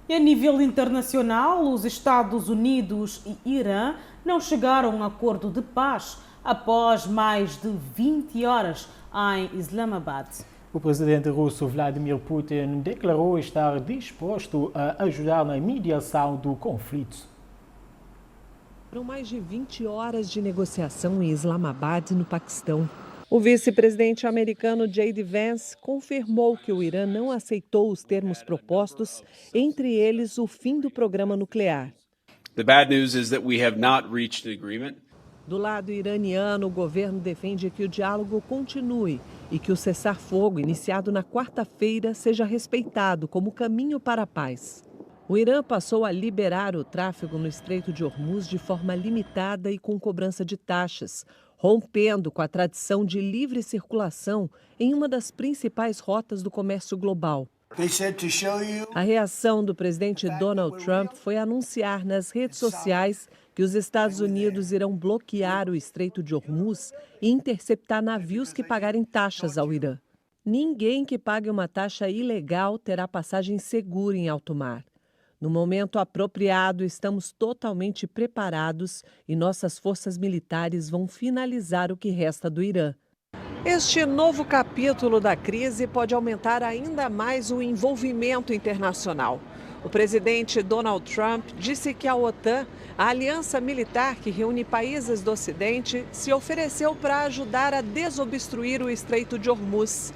E a nível internacional, os Estados Unidos e Irã não chegaram a um acordo de paz após mais de 20 horas em Islamabad. O presidente russo Vladimir Putin declarou estar disposto a ajudar na mediação do conflito. Foram mais de 20 horas de negociação em Islamabad, no Paquistão. O vice-presidente americano J.D. Vance confirmou que o Irã não aceitou os termos propostos, entre eles o fim do programa nuclear. The bad news is that we have not reached an agreement. Do lado iraniano, o governo defende que o diálogo continue e que o cessar-fogo iniciado na quarta-feira seja respeitado como caminho para a paz. O Irã passou a liberar o tráfego no Estreito de Hormuz de forma limitada e com cobrança de taxas, rompendo com a tradição de livre circulação em uma das principais rotas do comércio global. A reação do presidente Donald Trump foi anunciar nas redes sociais que os Estados Unidos irão bloquear o Estreito de Hormuz e interceptar navios que pagarem taxas ao Irã. Ninguém que pague uma taxa ilegal terá passagem segura em alto mar. No momento apropriado, estamos totalmente preparados e nossas forças militares vão finalizar o que resta do Irã. Este novo capítulo da crise pode aumentar ainda mais o envolvimento internacional. O presidente Donald Trump disse que a OTAN, a aliança militar que reúne países do Ocidente, se ofereceu para ajudar a desobstruir o Estreito de Hormuz.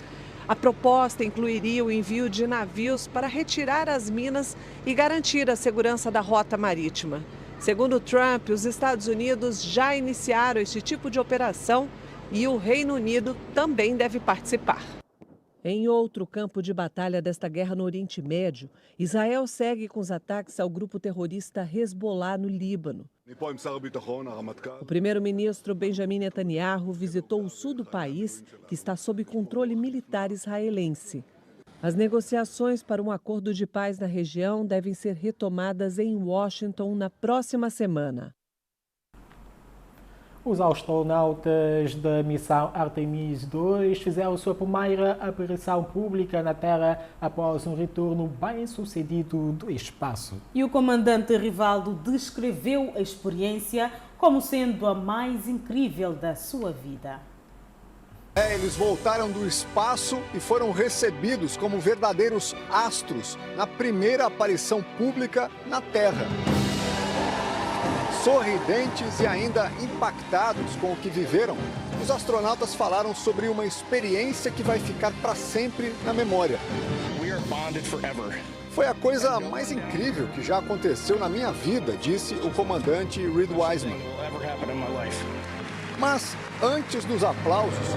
A proposta incluiria o envio de navios para retirar as minas e garantir a segurança da rota marítima. Segundo Trump, os Estados Unidos já iniciaram esse tipo de operação e o Reino Unido também deve participar. Em outro campo de batalha desta guerra no Oriente Médio, Israel segue com os ataques ao grupo terrorista Hezbollah no Líbano. O primeiro-ministro Benjamin Netanyahu visitou o sul do país, que está sob controle militar israelense. As negociações para um acordo de paz na região devem ser retomadas em Washington na próxima semana. Os astronautas da missão Artemis II fizeram sua primeira aparição pública na Terra após um retorno bem-sucedido do espaço. E o comandante Rivaldo descreveu a experiência como sendo a mais incrível da sua vida. Eles voltaram do espaço e foram recebidos como verdadeiros astros na primeira aparição pública na Terra. Sorridentes e ainda impactados com o que viveram, os astronautas falaram sobre uma experiência que vai ficar para sempre na memória. Foi a coisa mais incrível que já aconteceu na minha vida, disse o comandante Reed Wiseman. Mas antes dos aplausos,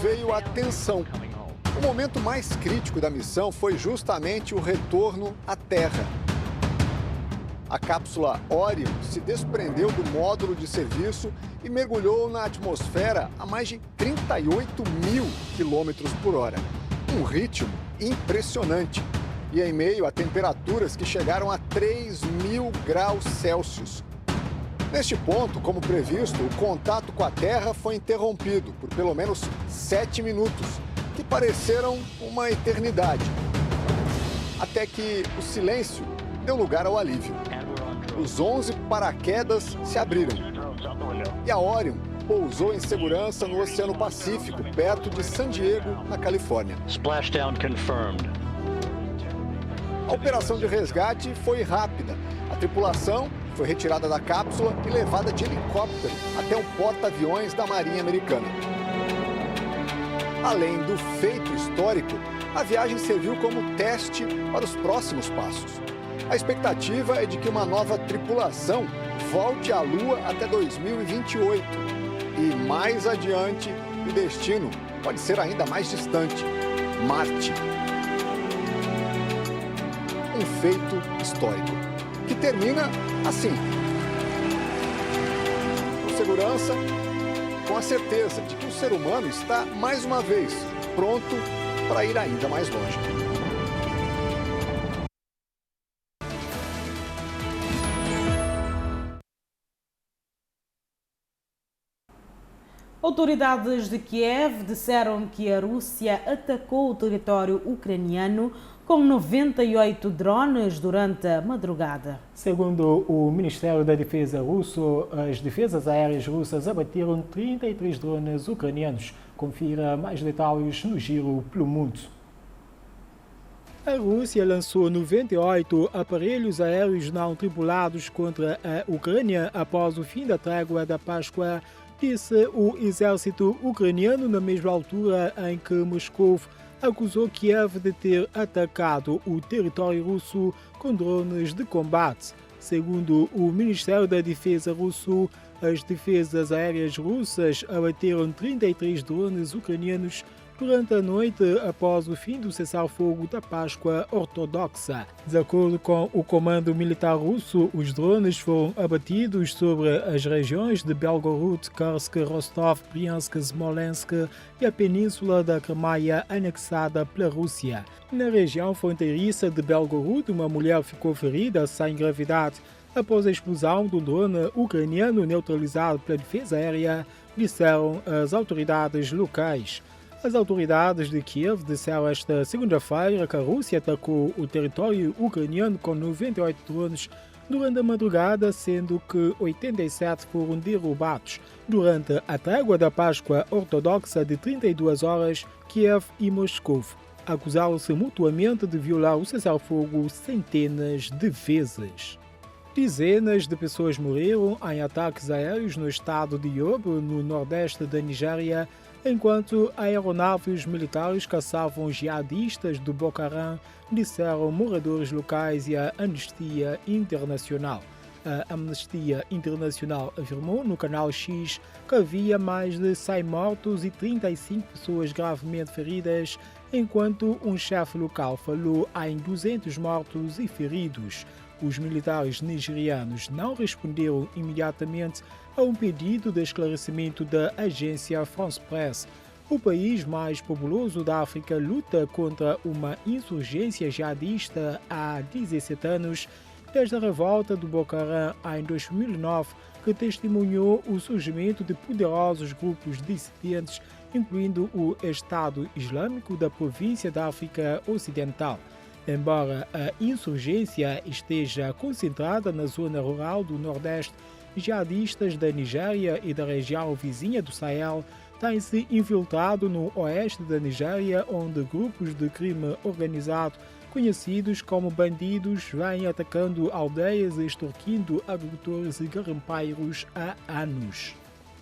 veio a tensão. O momento mais crítico da missão foi justamente o retorno à Terra. A cápsula Orion se desprendeu do módulo de serviço e mergulhou na atmosfera a mais de 38 mil quilômetros por hora. Um ritmo impressionante. E em meio a temperaturas que chegaram a 3.000 graus Celsius. Neste ponto, como previsto, o contato com a Terra foi interrompido por pelo menos 7 minutos, que pareceram uma eternidade. Até que o silêncio deu lugar ao alívio. Os 11 paraquedas se abriram. E a Orion pousou em segurança no Oceano Pacífico, perto de San Diego, na Califórnia. Splashdown confirmed. A operação de resgate foi rápida. A tripulação foi retirada da cápsula e levada de helicóptero até o porta-aviões da Marinha Americana. Além do feito histórico, a viagem serviu como teste para os próximos passos. A expectativa é de que uma nova tripulação volte à Lua até 2028. E mais adiante, o destino pode ser ainda mais distante: Marte. Um feito histórico, que termina assim. Com segurança, com a certeza de que o ser humano está, mais uma vez, pronto para ir ainda mais longe. Autoridades de Kiev disseram que a Rússia atacou o território ucraniano com 98 drones durante a madrugada. Segundo o Ministério da Defesa russo, as defesas aéreas russas abateram 33 drones ucranianos. Confira mais detalhes no Giro pelo Mundo. A Rússia lançou 98 aparelhos aéreos não tripulados contra a Ucrânia após o fim da trégua da Páscoa, disse o exército ucraniano na mesma altura em que Moscou acusou Kiev de ter atacado o território russo com drones de combate. Segundo o Ministério da Defesa russo, as defesas aéreas russas abateram 33 drones ucranianos durante a noite após o fim do cessar-fogo da Páscoa ortodoxa. De acordo com o comando militar russo, os drones foram abatidos sobre as regiões de Belgorod, Kursk, Rostov, Bryansk, Smolensk e a península da Crimeia anexada pela Rússia. Na região fronteiriça de Belgorod, uma mulher ficou ferida sem gravidade após a explosão do drone ucraniano neutralizado pela defesa aérea, disseram as autoridades locais. As autoridades de Kiev disseram esta segunda-feira que a Rússia atacou o território ucraniano com 98 drones durante a madrugada, sendo que 87 foram derrubados. Durante a trégua da Páscoa ortodoxa de 32 horas, Kiev e Moscou acusaram-se mutuamente de violar o cessar-fogo centenas de vezes. Dezenas de pessoas morreram em ataques aéreos no estado de Yobe, no nordeste da Nigéria, enquanto aeronaves militares caçavam jihadistas do Boko Haram, disseram moradores locais e a Anistia Internacional. A Amnistia Internacional afirmou no canal X que havia mais de 100 mortos e 35 pessoas gravemente feridas, enquanto um chefe local falou em 200 mortos e feridos. Os militares nigerianos não responderam imediatamente a um pedido de esclarecimento da agência France Presse. O país mais populoso da África luta contra uma insurgência jihadista há 17 anos, desde a revolta do Boko Haram em 2009, que testemunhou o surgimento de poderosos grupos dissidentes, incluindo o Estado Islâmico da província da África Ocidental. Embora a insurgência esteja concentrada na zona rural do Nordeste, jihadistas da Nigéria e da região vizinha do Sahel têm se infiltrado no oeste da Nigéria, onde grupos de crime organizado, conhecidos como bandidos, vêm atacando aldeias e extorquindo agricultores e garimpeiros há anos.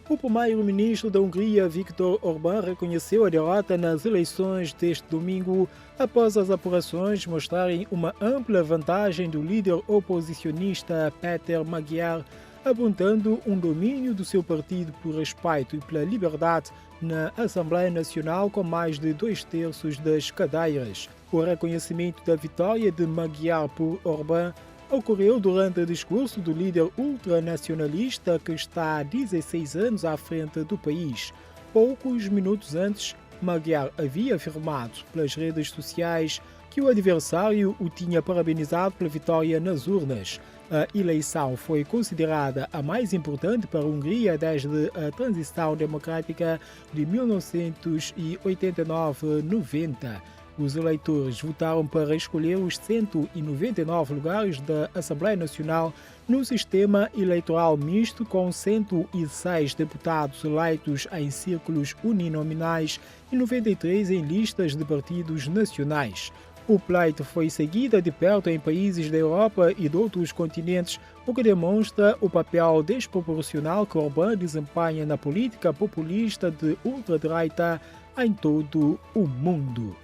O primeiro-ministro da Hungria, Viktor Orbán, reconheceu a derrota nas eleições deste domingo após as apurações mostrarem uma ampla vantagem do líder oposicionista Péter Magyar, apontando um domínio do seu partido por respeito e pela liberdade na Assembleia Nacional com mais de 2/3 das cadeiras. O reconhecimento da vitória de Magyar por Orbán ocorreu durante o discurso do líder ultranacionalista que está há 16 anos à frente do país. Poucos minutos antes, Magyar havia afirmado pelas redes sociais que o adversário o tinha parabenizado pela vitória nas urnas. A eleição foi considerada a mais importante para a Hungria desde a transição democrática de 1989-90. Os eleitores votaram para escolher os 199 lugares da Assembleia Nacional no sistema eleitoral misto, com 106 deputados eleitos em círculos uninominais e 93 em listas de partidos nacionais. O pleito foi seguido de perto em países da Europa e de outros continentes, o que demonstra o papel desproporcional que Orbán desempenha na política populista de ultradireita em todo o mundo.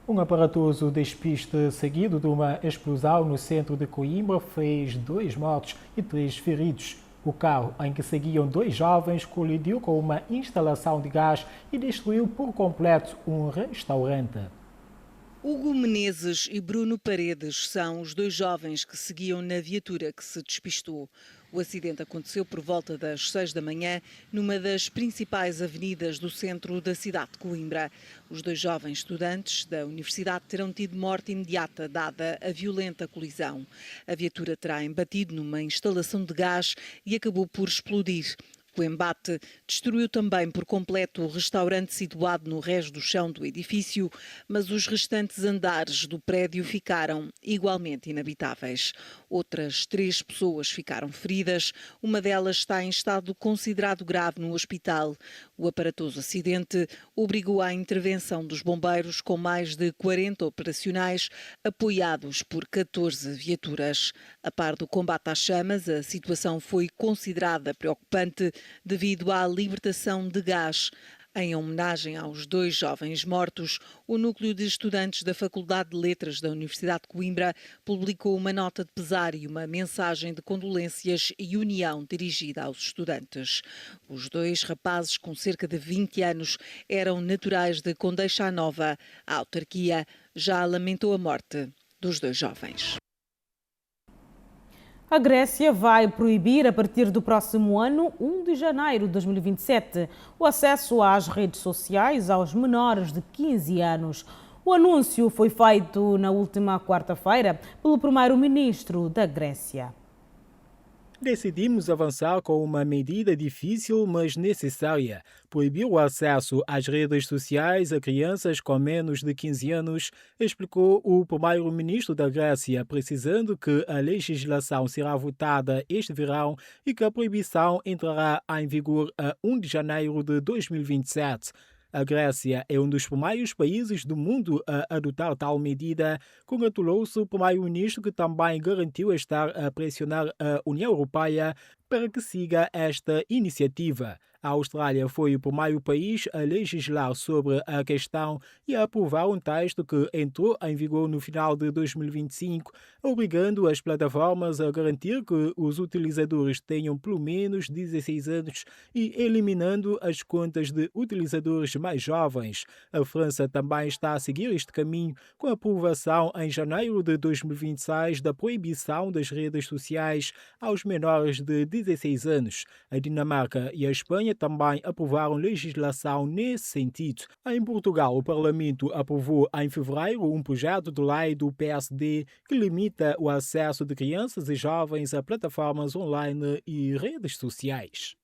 Um aparatoso despiste seguido de uma explosão no centro de Coimbra fez 2 mortos e 3 feridos. O carro em que seguiam 2 jovens colidiu com uma instalação de gás e destruiu por completo um restaurante. Hugo Menezes e Bruno Paredes são os 2 jovens que seguiam na viatura que se despistou. O acidente aconteceu por volta das 6 da manhã, numa das principais avenidas do centro da cidade de Coimbra. Os 2 jovens estudantes da universidade terão tido morte imediata, dada a violenta colisão. A viatura terá embatido numa instalação de gás e acabou por explodir. O embate destruiu também por completo o restaurante situado no rés do chão do edifício, mas os restantes andares do prédio ficaram igualmente inabitáveis. Outras 3 pessoas ficaram feridas, uma delas está em estado considerado grave no hospital. O aparatoso acidente obrigou à intervenção dos bombeiros com mais de 40 operacionais, apoiados por 14 viaturas. A par do combate às chamas, a situação foi considerada preocupante devido à libertação de gás. Em homenagem aos 2 jovens mortos, o Núcleo de Estudantes da Faculdade de Letras da Universidade de Coimbra publicou uma nota de pesar e uma mensagem de condolências e união dirigida aos estudantes. Os 2 rapazes, com cerca de 20 anos, eram naturais de Condeixa Nova. A autarquia já lamentou a morte dos 2 jovens. A Grécia vai proibir, a partir do próximo ano, 1 de janeiro de 2027, o acesso às redes sociais aos menores de 15 anos. O anúncio foi feito na última quarta-feira pelo primeiro-ministro da Grécia. Decidimos avançar com uma medida difícil, mas necessária. Proibir o acesso às redes sociais a crianças com menos de 15 anos, explicou o primeiro-ministro da Grécia, precisando que a legislação será votada este verão e que a proibição entrará em vigor a 1 de janeiro de 2027. A Grécia é um dos primeiros países do mundo a adotar tal medida, congratulou-se o primeiro-ministro, que também garantiu estar a pressionar a União Europeia para que siga esta iniciativa. A Austrália foi o primeiro país a legislar sobre a questão e a aprovar um texto que entrou em vigor no final de 2025, obrigando as plataformas a garantir que os utilizadores tenham pelo menos 16 anos e eliminando as contas de utilizadores mais jovens. A França também está a seguir este caminho, com a aprovação em janeiro de 2026 da proibição das redes sociais aos menores de 16 anos. A Dinamarca e a Espanha também aprovaram legislação nesse sentido. Em Portugal, o Parlamento aprovou em fevereiro um projeto de lei do PSD que limita o acesso de crianças e jovens a plataformas online e redes sociais.